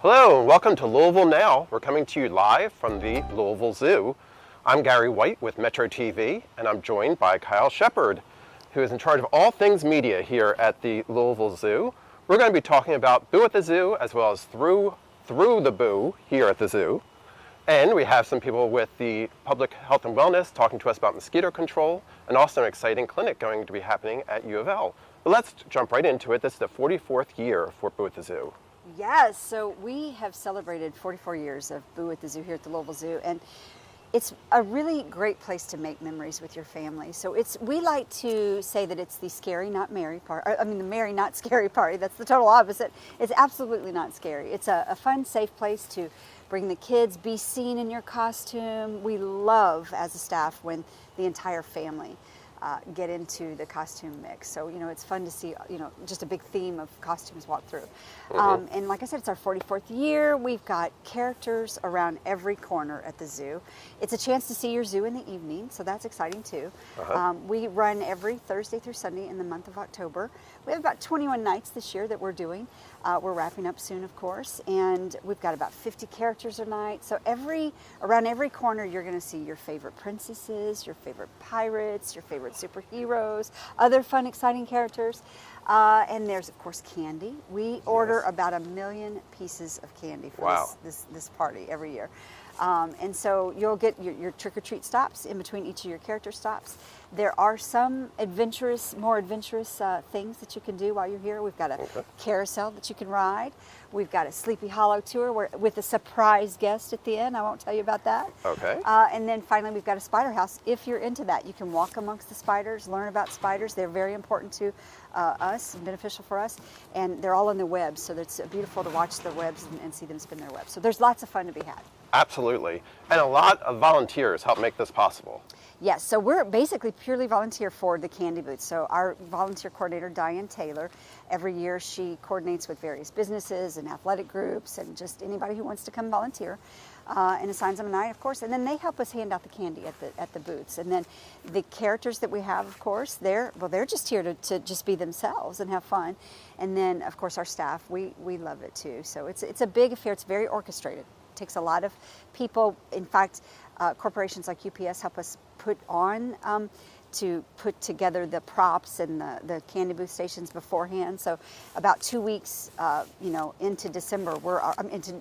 Hello and welcome to Louisville Now. We're coming to you live from the Louisville Zoo. I'm Gary White with Metro TV, and I'm joined by Kyle Shepard, who is in charge of all things media here at the Louisville Zoo. We're going to be talking about Boo at the Zoo, as well as through the Boo here at the zoo. And we have some people with the Public Health and Wellness talking to us about mosquito control, and also an exciting clinic going to be happening at U of L. But let's jump right into it. This is the 44th year for Boo at the Zoo. Yes, so we have celebrated 44 years of Boo at the Zoo here at the Louisville Zoo, and it's a really great place to make memories with your family. So we like to say that it's the scary, not merry part. I mean, the merry, not scary party. That's the total opposite. It's absolutely not scary. It's a fun, safe place to bring the kids, be seen in your costume. We love, as a staff, when the entire family get into the costume mix. So, it's fun to see, just a big theme of costumes walk through. And like I said, it's our 44th year. We've got characters around every corner at the zoo. It's a chance to see your zoo in the evening, so that's exciting too. We run every Thursday through Sunday in the month of October. We have about 21 nights this year that we're doing. We're wrapping up soon, of course, and we've got about 50 characters a night. So around every corner, you're going to see your favorite princesses, your favorite pirates, your favorite superheroes, other fun, exciting characters. And there's, of course, candy. We order about 1 million pieces of candy for this party every year. And so you'll get your trick-or-treat stops in between each of your character stops. There are some more adventurous things that you can do while you're here. We've got a carousel that you can ride. We've got a Sleepy Hollow tour with a surprise guest at the end. I won't tell you about that. And then finally, we've got a spider house. If you're into that, you can walk amongst the spiders, learn about spiders. They're very important to us and beneficial for us. And they're all on the web, so it's beautiful to watch the webs and see them spin their webs. So there's lots of fun to be had. Absolutely. And a lot of volunteers help make this possible. Yes, so we're basically purely volunteer for the candy booth. So our volunteer coordinator, Diane Taylor, every year she coordinates with various businesses and athletic groups and just anybody who wants to come volunteer and assigns them a night, of course. And then they help us hand out the candy at the booths. And then the characters that we have, of course, they're just here to just be themselves and have fun. And then, of course, our staff, we love it too. So it's a big affair. It's very orchestrated. It takes a lot of people. In fact, corporations like UPS help us to put together the props and the candy booth stations beforehand. So about 2 weeks, into December,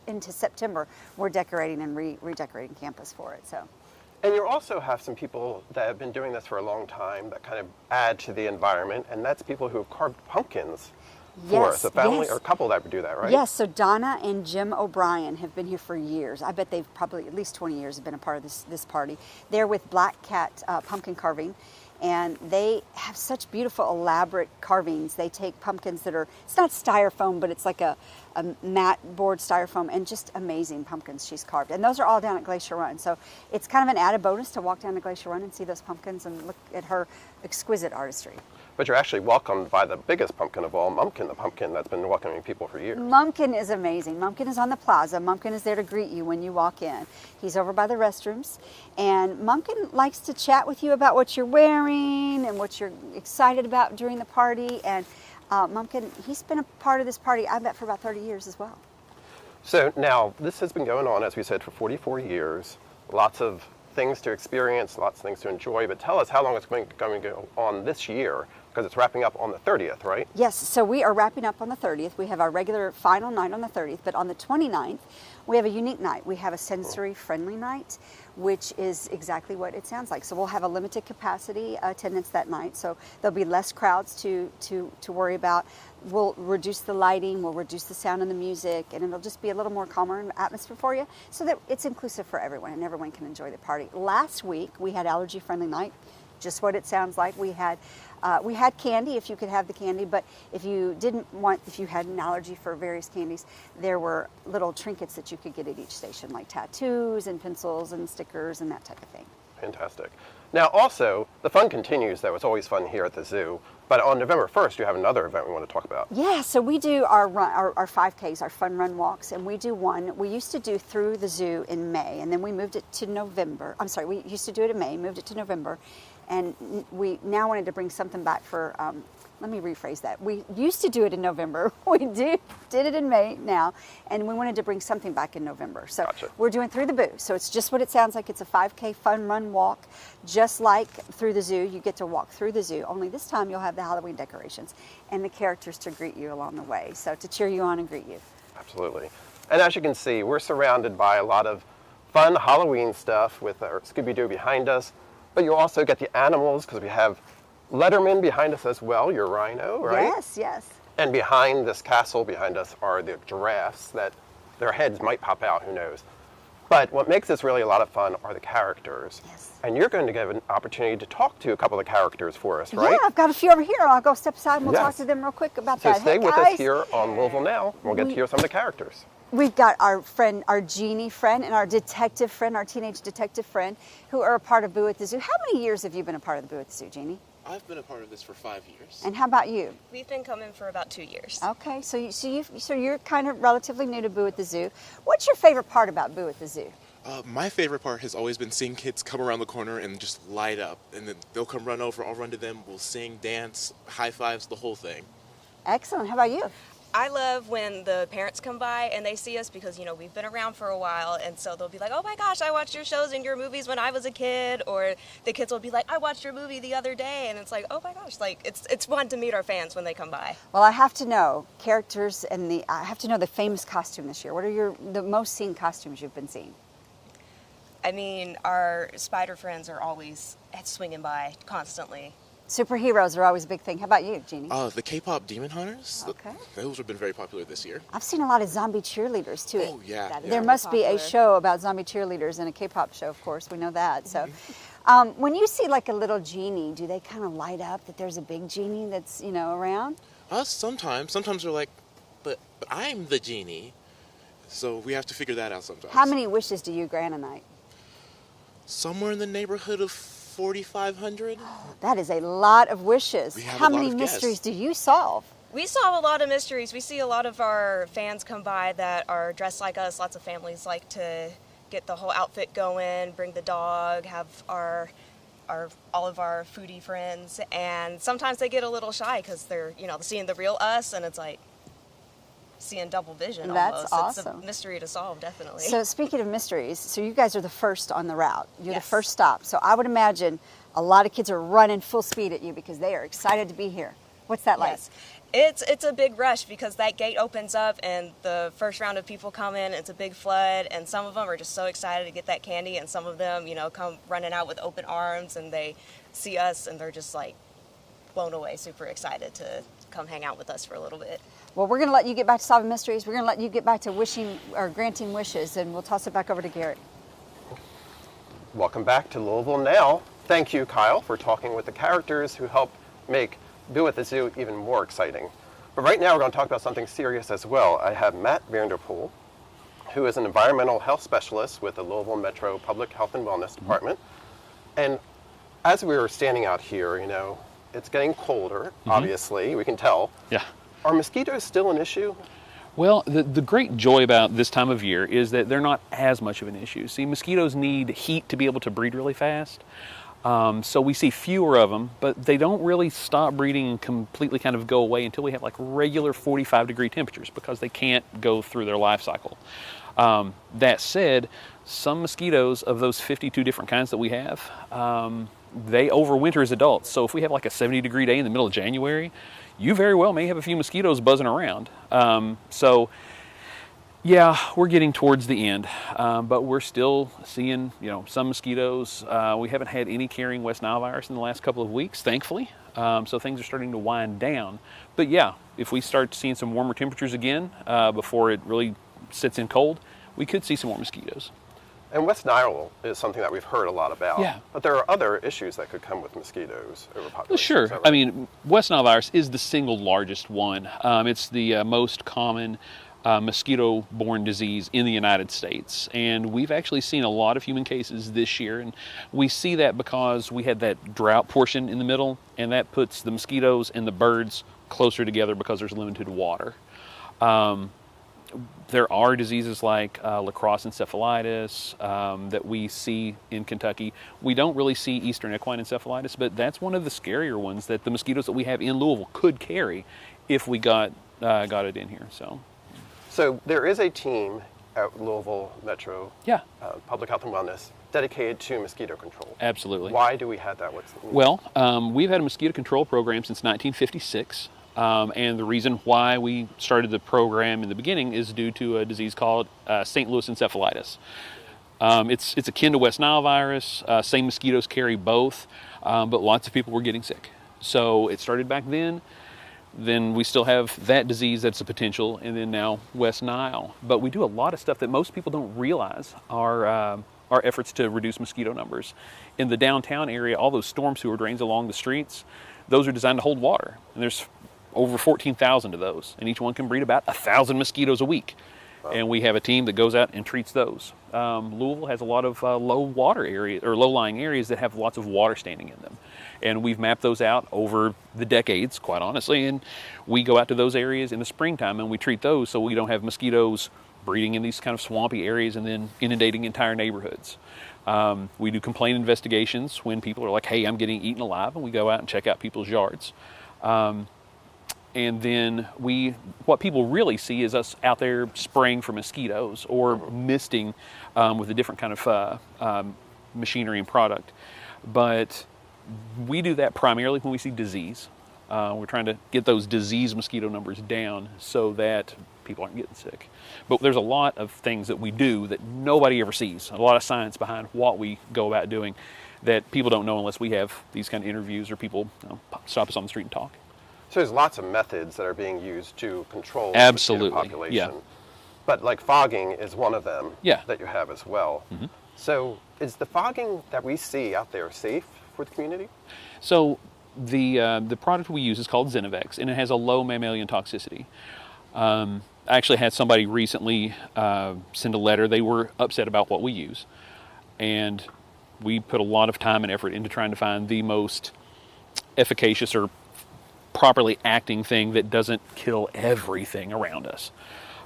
into September, we're decorating and redecorating campus for it. So. And you also have some people that have been doing this for a long time that kind of add to the environment, and that's people who have carved pumpkins. Yes, a family or a couple that would do that, right? Yes, so Donna and Jim O'Brien have been here for years. I bet they've probably at least 20 years have been a part of this party. They're with Black Cat Pumpkin Carving, and they have such beautiful, elaborate carvings. They take pumpkins that it's not styrofoam, but it's like a matte board styrofoam, and just amazing pumpkins she's carved. And those are all down at Glacier Run. So it's kind of an added bonus to walk down to Glacier Run and see those pumpkins and look at her exquisite artistry. But you're actually welcomed by the biggest pumpkin of all, Mumpkin, the pumpkin that's been welcoming people for years. Mumpkin is amazing. Mumpkin is on the plaza. Mumpkin is there to greet you when you walk in. He's over by the restrooms. And Mumpkin likes to chat with you about what you're wearing and what you're excited about during the party. And Mumpkin, he's been a part of this party, I bet, for about 30 years as well. So now, this has been going on, as we said, for 44 years. Lots of things to experience, lots of things to enjoy. But tell us how long it's going to go on this year, because it's wrapping up on the 30th, right? Yes, so we are wrapping up on the 30th. We have our regular final night on the 30th, but on the 29th, we have a unique night. We have a sensory-friendly night, which is exactly what it sounds like. So we'll have a limited capacity attendance that night, so there'll be less crowds to worry about. We'll reduce the lighting, we'll reduce the sound and the music, and it'll just be a little more calmer atmosphere for you, so that it's inclusive for everyone, and everyone can enjoy the party. Last week, we had allergy-friendly night, just what it sounds like. We had candy, if you could have the candy, but if you had an allergy for various candies, there were little trinkets that you could get at each station, like tattoos and pencils and stickers and that type of thing. Fantastic. Now also, the fun continues. That was always fun here at the zoo. But on November 1st, you have another event we want to talk about. Yeah, so we do our 5Ks, our fun run walks, and we do one. We used to do through the zoo in May, and then we moved it to November. I'm sorry, we used to do it in May, moved it to November, and we now wanted to bring something back for let me rephrase that. We used to do it in November. We did it in May now, and we wanted to bring something back in November. So Gotcha. we're doing Through the Boo. So it's just what it sounds like. It's a 5K fun run walk, just like Through the Zoo. You get to walk through the zoo, only this time you'll have the Halloween decorations and the characters to greet you along the way, so to cheer you on and greet you. Absolutely. And as you can see, we're surrounded by a lot of fun Halloween stuff with our Scooby-Doo behind us, but you also get the animals because we have Letterman behind us as well, your rhino, right? Yes, yes. And behind this castle behind us are the giraffes that their heads might pop out, who knows. But what makes this really a lot of fun are the characters. Yes. And you're going to give an opportunity to talk to a couple of the characters for us, right? Yeah, I've got a few over here. I'll go step aside and we'll Yes. talk to them real quick about So that. stay Hey, with guys. us here on Louisville Now, and we'll get to hear some of the characters. We've got our friend, our genie friend, and our detective friend, our teenage detective friend, who are a part of Boo at the Zoo. How many years have you been a part of the Boo at the Zoo, Jeannie? I've been a part of this for 5 years. And how about you? We've been coming for about 2 years. Okay, so you're kind of relatively new to Boo at the Zoo. What's your favorite part about Boo at the Zoo? My favorite part has always been seeing kids come around the corner and just light up. And then they'll come run over, I'll run to them, we'll sing, dance, high fives, the whole thing. Excellent. How about you? I love when the parents come by and they see us because, we've been around for a while, and so they'll be like, oh my gosh, I watched your shows and your movies when I was a kid, or the kids will be like, I watched your movie the other day, and it's like, oh my gosh, like it's fun to meet our fans when they come by. Well, I have to know characters and I have to know the famous costume this year. What are the most seen costumes you've been seeing? I mean, our spider friends are always swinging by constantly. Superheroes are always a big thing. How about you, Jeannie? The K-pop Demon Hunters, Okay. Those have been very popular this year. I've seen a lot of zombie cheerleaders too. Oh, yeah. That is There very must be a popular. show about zombie cheerleaders and a K-pop show, of course. We know that. So, when you see like a little genie, do they kind of light up that there's a big genie that's around? Sometimes they're like, but I'm the genie. So we have to figure that out sometimes. How many wishes do you grant a night? Somewhere in the neighborhood of 4,500. That is a lot of wishes. We have How a lot many of guests. mysteries do you solve? We solve a lot of mysteries. We see a lot of our fans come by that are dressed like us. Lots of families like to get the whole outfit going, bring the dog, have all of our foodie friends, and sometimes they get a little shy because they're seeing the real us, and it's like seeing double vision. That's almost. awesome. It's a mystery to solve, definitely. So speaking of mysteries, so you guys are the first on the route. You're Yes. the first stop. So I would imagine a lot of kids are running full speed at you because they are excited to be here. What's that like? Yes. It's a big rush because that gate opens up and the first round of people come in. It's a big flood, and some of them are just so excited to get that candy, and some of them, come running out with open arms, and they see us and they're just like blown away, super excited to come hang out with us for a little bit. Well, we're going to let you get back to solving mysteries. We're going to let you get back to wishing or granting wishes, and we'll toss it back over to Garrett. Welcome back to Louisville Now. Thank you, Kyle, for talking with the characters who help make Boo at the Zoo even more exciting. But right now we're going to talk about something serious as well. I have Matt Vanderpool, who is an environmental health specialist with the Louisville Metro Public Health and Wellness Department. And as we were standing out here, it's getting colder, obviously, we can tell. Yeah. Are mosquitoes still an issue? Well, the great joy about this time of year is that they're not as much of an issue. See, mosquitoes need heat to be able to breed really fast. So we see fewer of them, but they don't really stop breeding and completely kind of go away until we have like regular 45-degree temperatures because they can't go through their life cycle. That said, some mosquitoes of those 52 different kinds that we have, they overwinter as adults. So if we have like a 70-degree day in the middle of January, you very well may have a few mosquitoes buzzing around. So yeah, we're getting towards the end, but we're still seeing, some mosquitoes. We haven't had any carrying West Nile virus in the last couple of weeks, thankfully. So things are starting to wind down. But yeah, if we start seeing some warmer temperatures again, before it really sits in cold, we could see some more mosquitoes. And West Nile is something that we've heard a lot about. Yeah. But there are other issues that could come with mosquitoes overpopulation. Well, sure. Is that right? I mean, West Nile virus is the single largest one. It's the most common mosquito-borne disease in the United States. And we've actually seen a lot of human cases this year. And we see that because we had that drought portion in the middle, and that puts the mosquitoes and the birds closer together because there's limited water. There are diseases like lacrosse encephalitis that we see in Kentucky. We don't really see eastern equine encephalitis, but that's one of the scarier ones that the mosquitoes that we have in Louisville could carry if we got it in here. So there is a team at Louisville Metro Yeah. Public Health and Wellness dedicated to mosquito control. Absolutely. Why do we have that? Well, we've had a mosquito control program since 1956. And the reason why we started the program in the beginning is due to a disease called St. Louis encephalitis. It's akin to West Nile virus. Same mosquitoes carry both, but lots of people were getting sick. So it started back then. Then we still have that disease that's a potential, and then now West Nile. But we do a lot of stuff that most people don't realize are our efforts to reduce mosquito numbers. In the downtown area, all those storm sewer drains along the streets, those are designed to hold water. And there's over 14,000 of those, and each one can breed about 1,000 mosquitoes a week. Wow. And we have a team that goes out and treats those. Louisville has a lot of low water areas or low-lying areas that have lots of water standing in them. And we've mapped those out over the decades, quite honestly, and we go out to those areas in the springtime and we treat those so we don't have mosquitoes breeding in these kind of swampy areas and then inundating entire neighborhoods. We do complaint investigations when people are like, hey, I'm getting eaten alive, and we go out and check out people's yards. And then what people really see is us out there spraying for mosquitoes or misting with a different kind of machinery and product. But we do that primarily when we see disease. We're trying to get those disease mosquito numbers down so that people aren't getting sick. But there's a lot of things that we do that nobody ever sees, a lot of science behind what we go about doing that people don't know unless we have these kind of interviews or people stop us on the street and talk. So there's lots of methods that are being used to control Absolutely. the mosquito population. Yeah. But like fogging is one of them Yeah. that you have as well. Mm-hmm. So is the fogging that we see out there safe for the community? So the product we use is called Zenovex, and it has a low mammalian toxicity. I actually had somebody recently send a letter. They were upset about what we use, and we put a lot of time and effort into trying to find the most efficacious or properly acting thing that doesn't kill everything around us.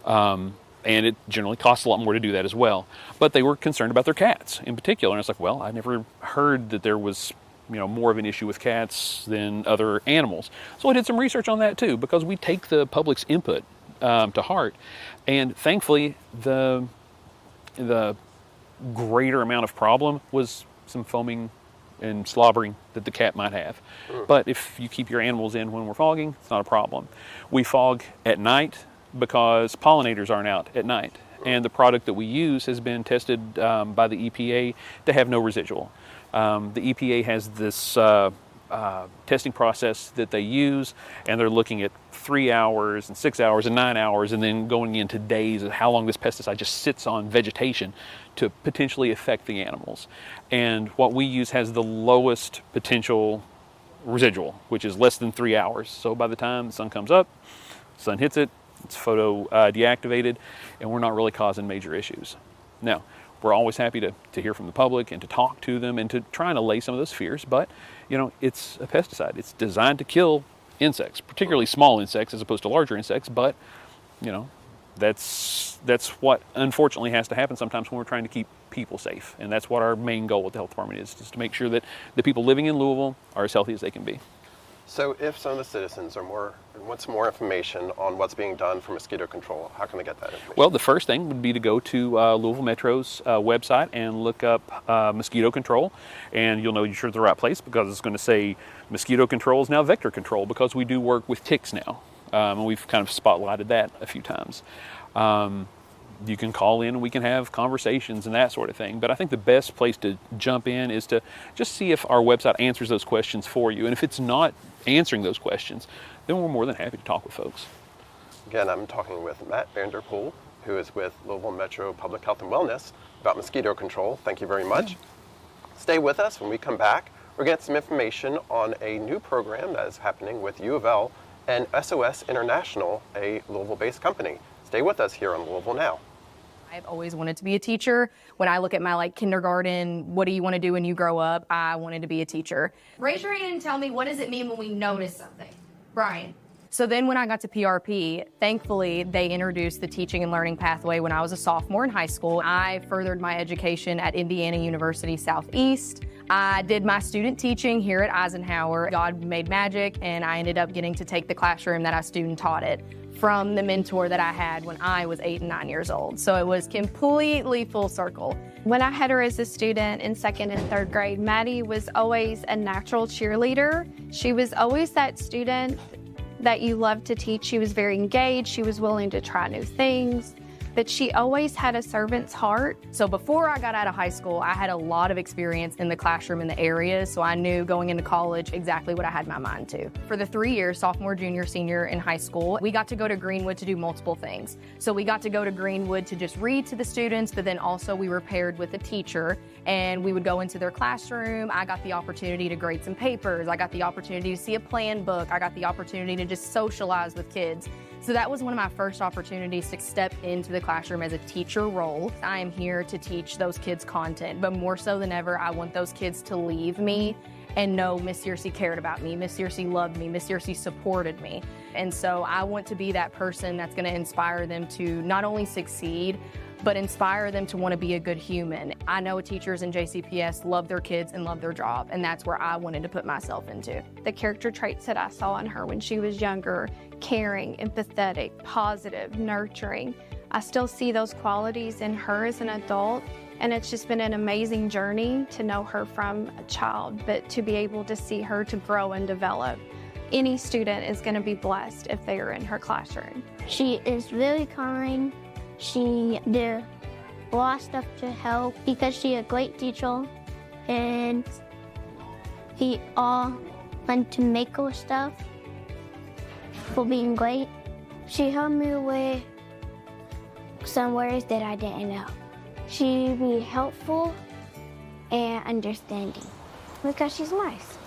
And it generally costs a lot more to do that as well. But they were concerned about their cats in particular. And it's like, well, I never heard that there was, more of an issue with cats than other animals. So I did some research on that too, because we take the public's input to heart. And thankfully, the greater amount of problem was some foaming and slobbering that the cat might have. But if you keep your animals in when we're fogging, it's not a problem. We fog at night because pollinators aren't out at night. And the product that we use has been tested by the EPA to have no residual. The EPA has this testing process that they use, and they're looking at 3 hours and 6 hours and 9 hours and then going into days of how long this pesticide just sits on vegetation to potentially affect the animals. And what we use has the lowest potential residual, which is less than 3 hours. So by the time the sun comes up, sun hits it, it's photo deactivated, and we're not really causing major issues. Now, we're always happy to hear from the public and to talk to them and to try and allay some of those fears, but it's a pesticide. It's designed to kill insects, particularly small insects as opposed to larger insects, but that's what unfortunately has to happen sometimes when we're trying to keep people safe. And that's what our main goal with the health department is to make sure that the people living in Louisville are as healthy as they can be. So if some of the citizens want some more information on what's being done for mosquito control, how can they get that information? Well, the first thing would be to go to Louisville Metro's website and look up mosquito control, and you'll know you're sure at the right place because it's going to say mosquito control is now vector control, because we do work with ticks now, and we've kind of spotlighted that a few times. You can call in and we can have conversations and that sort of thing. But I think the best place to jump in is to just see if our website answers those questions for you. And if it's not answering those questions, then we're more than happy to talk with folks. Again, I'm talking with Matt Vanderpool, who is with Louisville Metro Public Health and Wellness about mosquito control. Thank you very much. Stay with us. When we come back, we're going to get some information on a new program that is happening with U of L and SOS International, a Louisville-based company. Stay with us here on Louisville Now. I've always wanted to be a teacher. When I look at my kindergarten, what do you want to do when you grow up? I wanted to be a teacher. Raise your hand and tell me, what does it mean when we notice something? Brian. So then when I got to PRP, thankfully they introduced the teaching and learning pathway when I was a sophomore in high school. I furthered my education at Indiana University Southeast. I did my student teaching here at Eisenhower. God made magic, and I ended up getting to take the classroom that I student taught it from the mentor that I had when I was 8 and 9 years old. So it was completely full circle. When I had her as a student in 2nd and 3rd grade, Maddie was always a natural cheerleader. She was always that student that you loved to teach. She was very engaged. She was willing to try new things, but she always had a servant's heart. So before I got out of high school, I had a lot of experience in the classroom in the area, so I knew going into college exactly what I had my mind to. For the 3 years, sophomore, junior, senior in high school, we got to go to Greenwood to do multiple things. So we got to go to Greenwood to just read to the students, but then also we were paired with a teacher, and we would go into their classroom. I got the opportunity to grade some papers. I got the opportunity to see a plan book. I got the opportunity to just socialize with kids. So that was one of my first opportunities to step into the classroom as a teacher role. I am here to teach those kids content, but more so than ever, I want those kids to leave me and know Miss Searcy cared about me, Miss Searcy loved me, Miss Searcy supported me. And so I want to be that person that's going to inspire them to not only succeed, but inspire them to want to be a good human. I know teachers in JCPS love their kids and love their job, and that's where I wanted to put myself into. The character traits that I saw in her when she was younger, caring, empathetic, positive, nurturing, I still see those qualities in her as an adult, and it's just been an amazing journey to know her from a child, but to be able to see her to grow and develop. Any student is going to be blessed if they are in her classroom. She is really kind. She did a lot of stuff to help because she's a great teacher, and we all went to make her stuff for being great. She helped me with some words that I didn't know. She be helpful and understanding because she's nice.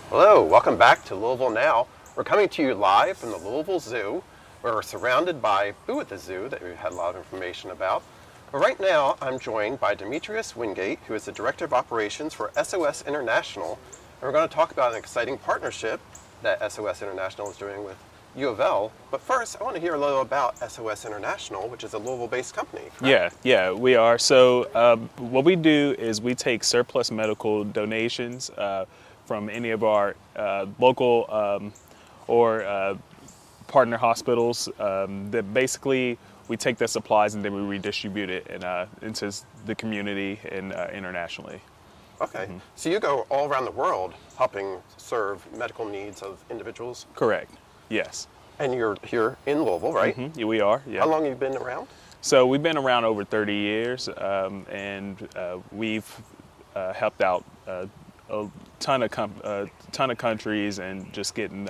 Hello, welcome back to Louisville Now. We're coming to you live from the Louisville Zoo. We're surrounded by Boo at the Zoo that we've had a lot of information about. But right now, I'm joined by Demetrius Wingate, who is the Director of Operations for SOS International. And we're going to talk about an exciting partnership that SOS International is doing with U of L. But first, I want to hear a little about SOS International, which is a Louisville-based company. Correct? Yeah, we are. So what we do is we take surplus medical donations from any of our local or partner hospitals. That basically we take their supplies and then we redistribute it into the community and internationally. Okay, so you go all around the world helping serve medical needs of individuals? Correct, yes. And you're here in Louisville, right? Yeah, we are, yeah. How long have you been around? So we've been around over 30 years, and we've helped out a ton of countries and just getting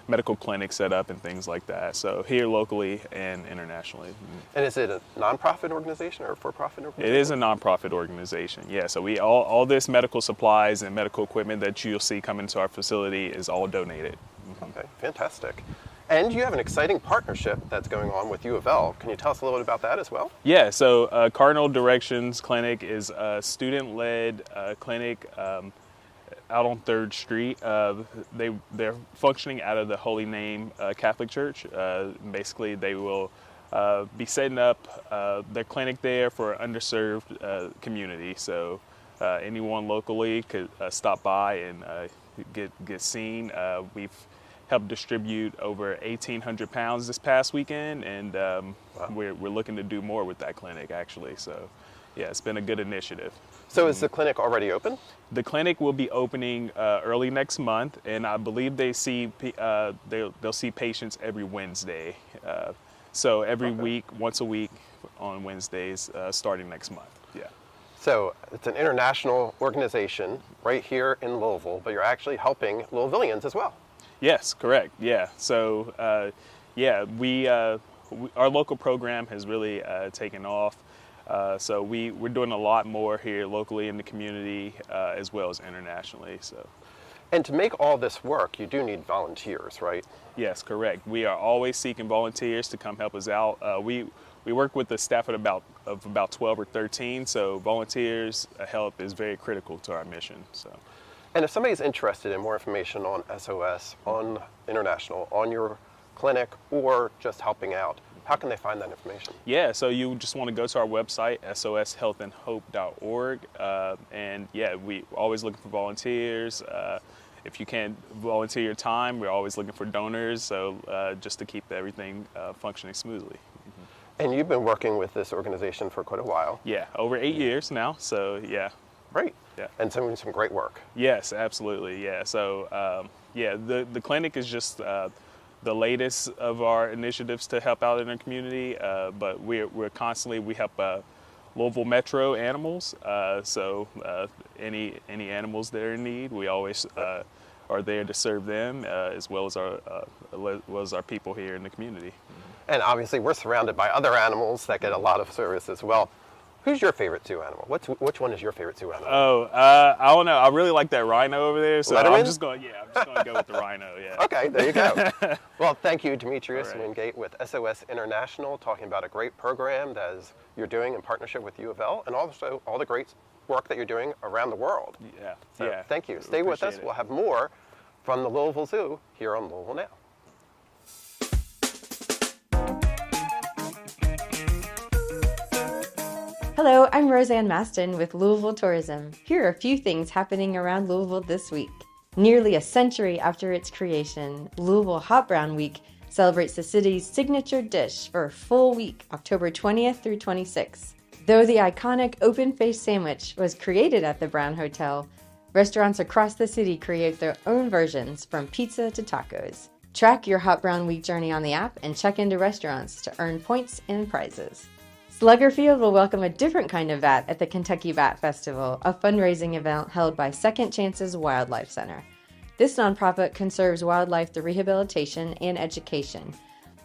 medical clinics set up and things like that. So here locally and internationally. And is it a nonprofit organization or a for-profit organization? It is a nonprofit organization, yeah. So we all this medical supplies and medical equipment that you'll see come into our facility is all donated. Okay, fantastic. And you have an exciting partnership that's going on with U of L. Can you tell us a little bit about that as well? Yeah, so Cardinal Directions Clinic is a student-led clinic out on 3rd Street. They're functioning out of the Holy Name Catholic Church. Basically, they will be setting up their clinic there for underserved community. So anyone locally could stop by and get seen. We've helped distribute over 1,800 pounds this past weekend, and we're looking to do more with that clinic actually. So yeah, it's been a good initiative. So is the clinic already open? The clinic will be opening early next month, and I believe they'll see patients every Wednesday. So every week, once a week on Wednesdays, starting next month. Yeah. So it's an international organization right here in Louisville, but you're actually helping Louisvillians as well. Yes, correct. Yeah. So our local program has really taken off. So we're doing a lot more here locally in the community as well as internationally. So. And to make all this work, you do need volunteers, right? Yes, correct. We are always seeking volunteers to come help us out. We work with a staff of about 12 or 13, so volunteers help is very critical to our mission. So. And if somebody's interested in more information on SOS, on International, on your clinic, or just helping out, how can they find that information? Yeah, so you just want to go to our website, soshealthandhope.org, and yeah, we always looking for volunteers. If you can't volunteer your time, we're always looking for donors, so just to keep everything functioning smoothly. And you've been working with this organization for quite a while. Yeah, over 8 years now, so yeah. Great. Yeah. And doing some great work. Yes, absolutely, yeah. So, yeah, the clinic is just the latest of our initiatives to help out in the community, but we're constantly, we help Louisville Metro animals, so any animals that are in need, we always are there to serve them, as well as our people here in the community. And obviously we're surrounded by other animals that get a lot of service as well. Who's your favorite zoo animal? Which one is your favorite zoo animal? Oh, I don't know. I really like that rhino over there, so Letterman? I'm just going to go with the rhino, yeah. Okay, there you go. Well, thank you, Demetrius All right. Wingate with SOS International, talking about a great program that you're doing in partnership with U of L, and also all the great work that you're doing around the world. Yeah, So yeah. thank you. Stay with us. Appreciate it. We'll have more from the Louisville Zoo here on Louisville Now. Hello, I'm Roseanne Maston with Louisville Tourism. Here are a few things happening around Louisville this week. Nearly a century after its creation, Louisville Hot Brown Week celebrates the city's signature dish for a full week, October 20th through 26th. Though the iconic open-faced sandwich was created at the Brown Hotel, restaurants across the city create their own versions from pizza to tacos. Track your Hot Brown Week journey on the app and check into restaurants to earn points and prizes. Sluggerfield will welcome a different kind of bat at the Kentucky Bat Festival, a fundraising event held by Second Chances Wildlife Center. This nonprofit conserves wildlife through rehabilitation and education.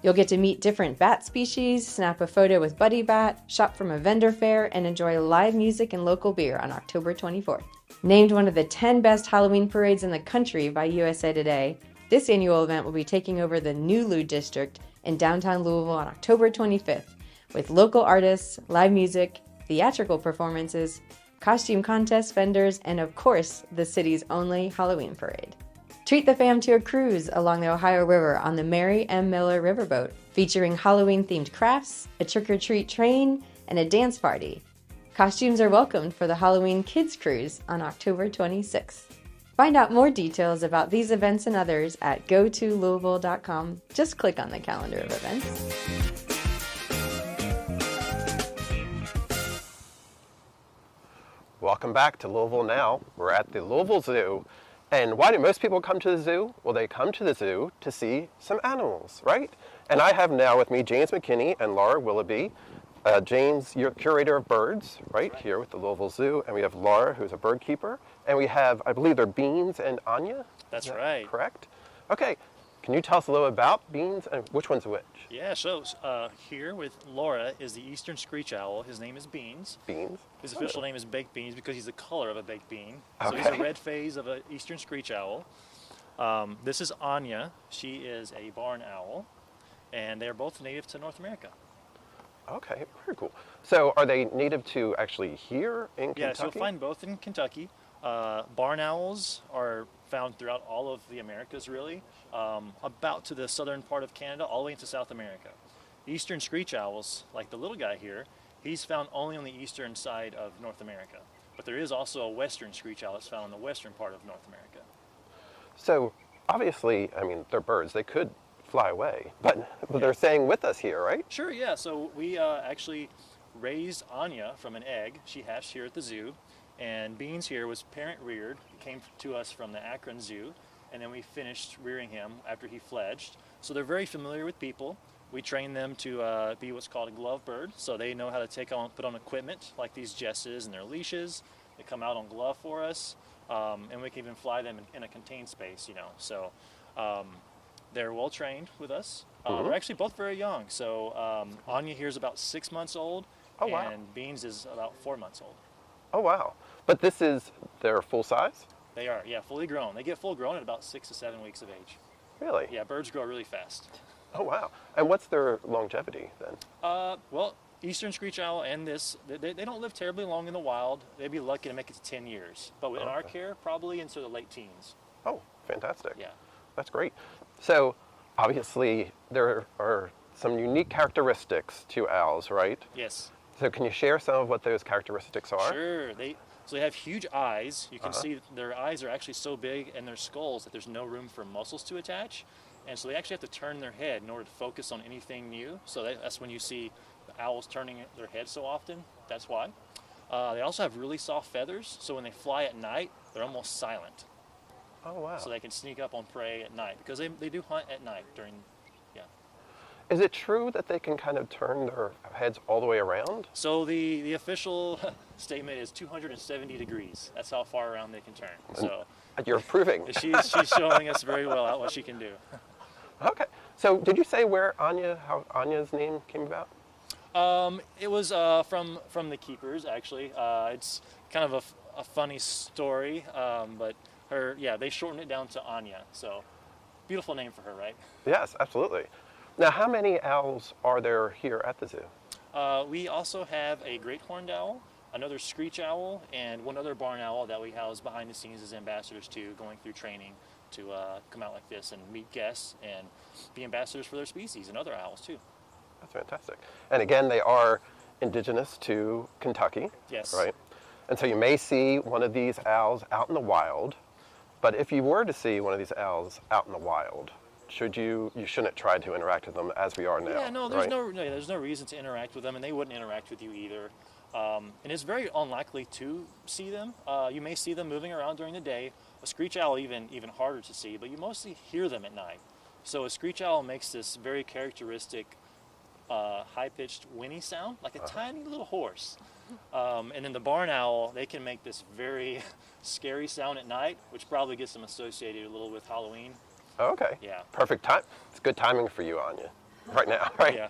You'll get to meet different bat species, snap a photo with Buddy Bat, shop from a vendor fair, and enjoy live music and local beer on October 24th. Named one of the 10 best Halloween parades in the country by USA Today, this annual event will be taking over the New Lou District in downtown Louisville on October 25th. With local artists, live music, theatrical performances, costume contests, vendors, and of course, the city's only Halloween parade. Treat the fam to a cruise along the Ohio River on the Mary M. Miller Riverboat, featuring Halloween-themed crafts, a trick-or-treat train, and a dance party. Costumes are welcomed for the Halloween Kids Cruise on October 26th. Find out more details about these events and others at gotolouisville.com. Just click on the calendar of events. Welcome back to Louisville Now. We're at the Louisville Zoo. And why do most people come to the zoo? Well, they come to the zoo to see some animals, right? And I have now with me James McKinney and Laura Willoughby. James, you're curator of birds, right, here with the Louisville Zoo. And we have Laura, who's a bird keeper. And we have, I believe they're Beans and Anya? That's right. Correct? Okay. Can you tell us a little about Beans and which one's which? Yeah, so here with Laura is the eastern screech owl. His name is Beans. Beans? His official name is baked beans because he's the color of a baked bean. Okay. So he's a red phase of an eastern screech owl. This is Anya. She is a barn owl, and they're both native to North America. Okay, very cool. So are they native to actually here in Kentucky? Yeah, so you'll find both in Kentucky. Barn owls are found throughout all of the Americas, really, about to the southern part of Canada, all the way into South America. Eastern screech owls, like the little guy here, he's found only on the eastern side of North America. But there is also a western screech owl that's found in the western part of North America. So obviously, I mean, they're birds. They could fly away, but they're staying with us here, right? Sure, yeah. So we actually raised Anya from an egg. She hatched here at the zoo. And Beans here was parent reared. He came to us from the Akron Zoo, and then we finished rearing him after he fledged. So they're very familiar with people. We train them to be what's called a glove bird, so they know how to put on equipment like these jesses and their leashes. They come out on glove for us, and we can even fly them in a contained space, you know. So they're well trained with us. They're actually both very young. So Anya here is about 6 months old, and Beans is about 4 months old. Oh, wow. But they're full size? They are, yeah, fully grown. They get full grown at about 6 to 7 weeks of age. Really? Yeah, birds grow really fast. Oh, wow. And what's their longevity then? Well, eastern screech owl and this, they don't live terribly long in the wild. They'd be lucky to make it to 10 years. But in our care, probably into the late teens. Oh, fantastic. Yeah. That's great. So, obviously, there are some unique characteristics to owls, right? Yes. So can you share some of what those characteristics are? Sure. So they have huge eyes. You can see their eyes are actually so big and their skulls that there's no room for muscles to attach. And so they actually have to turn their head in order to focus on anything new. So that's when you see the owls turning their head so often. That's why. They also have really soft feathers. So when they fly at night, they're almost silent. Oh, wow. So they can sneak up on prey at night because they do hunt at night during, yeah. Is it true that they can kind of turn their heads all the way around? So the official statement is 270 degrees. That's how far around they can turn. So you're proving. She's showing us very well what she can do. Okay. So did you say how Anya's name came about? It was from the keepers, actually. It's kind of a funny story, but they shortened it down to Anya. So beautiful name for her, right? Yes, absolutely. Now, how many owls are there here at the zoo? We also have a great horned owl, another screech owl, and one other barn owl that we house behind the scenes as ambassadors to, going through training to come out like this and meet guests and be ambassadors for their species, and other owls too. That's fantastic. And again, they are indigenous to Kentucky. Yes. Right? And so you may see one of these owls out in the wild, but if you were to see one of these owls out in the wild, you shouldn't try to interact with them as we are now. Yeah, no, there's no reason to interact with them, and they wouldn't interact with you either. And it's very unlikely to see them. You may see them moving around during the day. A screech owl even harder to see, but you mostly hear them at night. So a screech owl makes this very characteristic high-pitched whinny sound, like a tiny little horse. And then the barn owl, they can make this very scary sound at night, which probably gets them associated a little with Halloween. Okay. Yeah. Perfect time. It's good timing for you, Anya, right now, right? Yeah.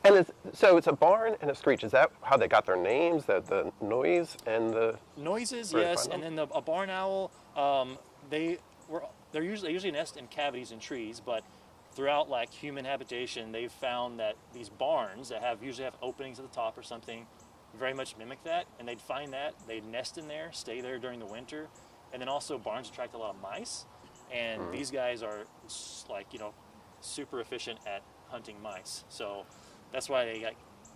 And so it's a barn and a screech. Is that how they got their names? The noise and the noises, yes. And then a barn owl, they usually nest in cavities in trees, but throughout like human habitation, they've found that these barns that usually have openings at the top or something, very much mimic that, and they'd find that they'd nest in there, stay there during the winter, and then also barns attract a lot of mice. And these guys are super efficient at hunting mice. So that's why they got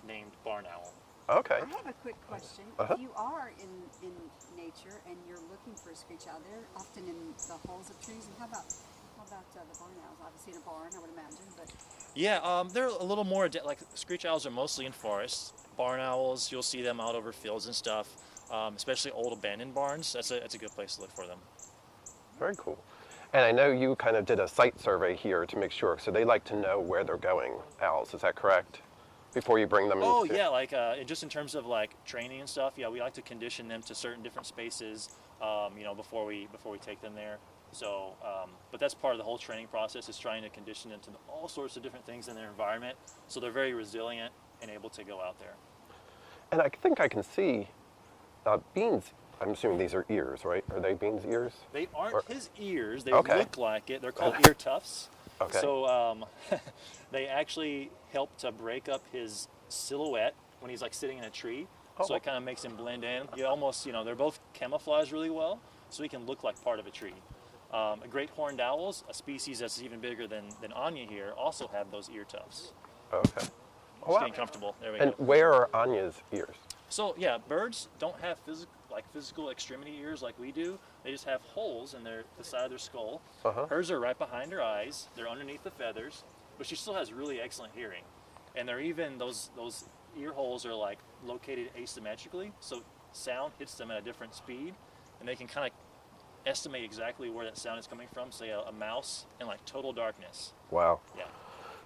named barn owl. Okay. I have a quick question. If you are in nature and you're looking for a screech owl, they're often in the holes of trees. And how about the barn owls? Obviously in a barn, I would imagine. But yeah, they're a little more like screech owls are mostly in forests. Barn owls, you'll see them out over fields and stuff, especially old abandoned barns. That's a good place to look for them. Very cool. And I know you kind of did a site survey here to make sure, so they like to know where they're going, owls, is that correct? Before you bring them in? Oh, yeah, like just in terms of like training and stuff, yeah, we like to condition them to certain different spaces, before we take them there. So, but that's part of the whole training process, is trying to condition them to all sorts of different things in their environment, so they're very resilient and able to go out there. And I think I can see Bean's. I'm assuming these are ears, right? Are they Bean's ears? They aren't his ears. They Okay. look like it. They're called ear tufts. Okay. So they actually help to break up his silhouette when he's like sitting in a tree. So it kind of makes him blend in. You almost, they're both camouflaged really well, so he can look like part of a tree. A great horned owls, a species that's even bigger than Anya here, also have those ear tufts. Okay. Just getting comfortable. There we go. And where are Anya's ears? So yeah, birds don't have physical extremity ears like we do. They just have holes in the side of their skull. Hers are right behind her eyes. They're underneath the feathers, but she still has really excellent hearing. And they're even those ear holes are like located asymmetrically, so sound hits them at a different speed, and they can kind of estimate exactly where that sound is coming from. Say a mouse in like total darkness. Wow. Yeah.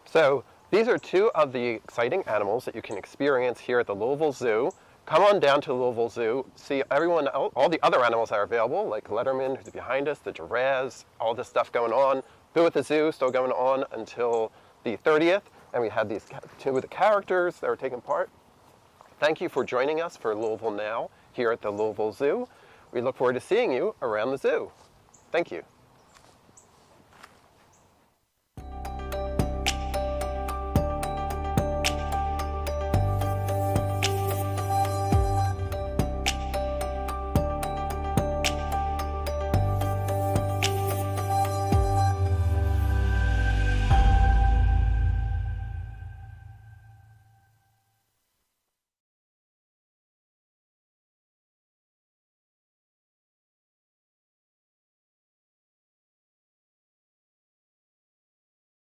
So these are two of the exciting animals that you can experience here at the Louisville Zoo. Come on down to Louisville Zoo, see all the other animals that are available, like Letterman, who's behind us, the giraffes, all this stuff going on. Boo at the Zoo still going on until the 30th, and we had these two of the characters that are taking part. Thank you for joining us for Louisville Now here at the Louisville Zoo. We look forward to seeing you around the zoo. Thank you.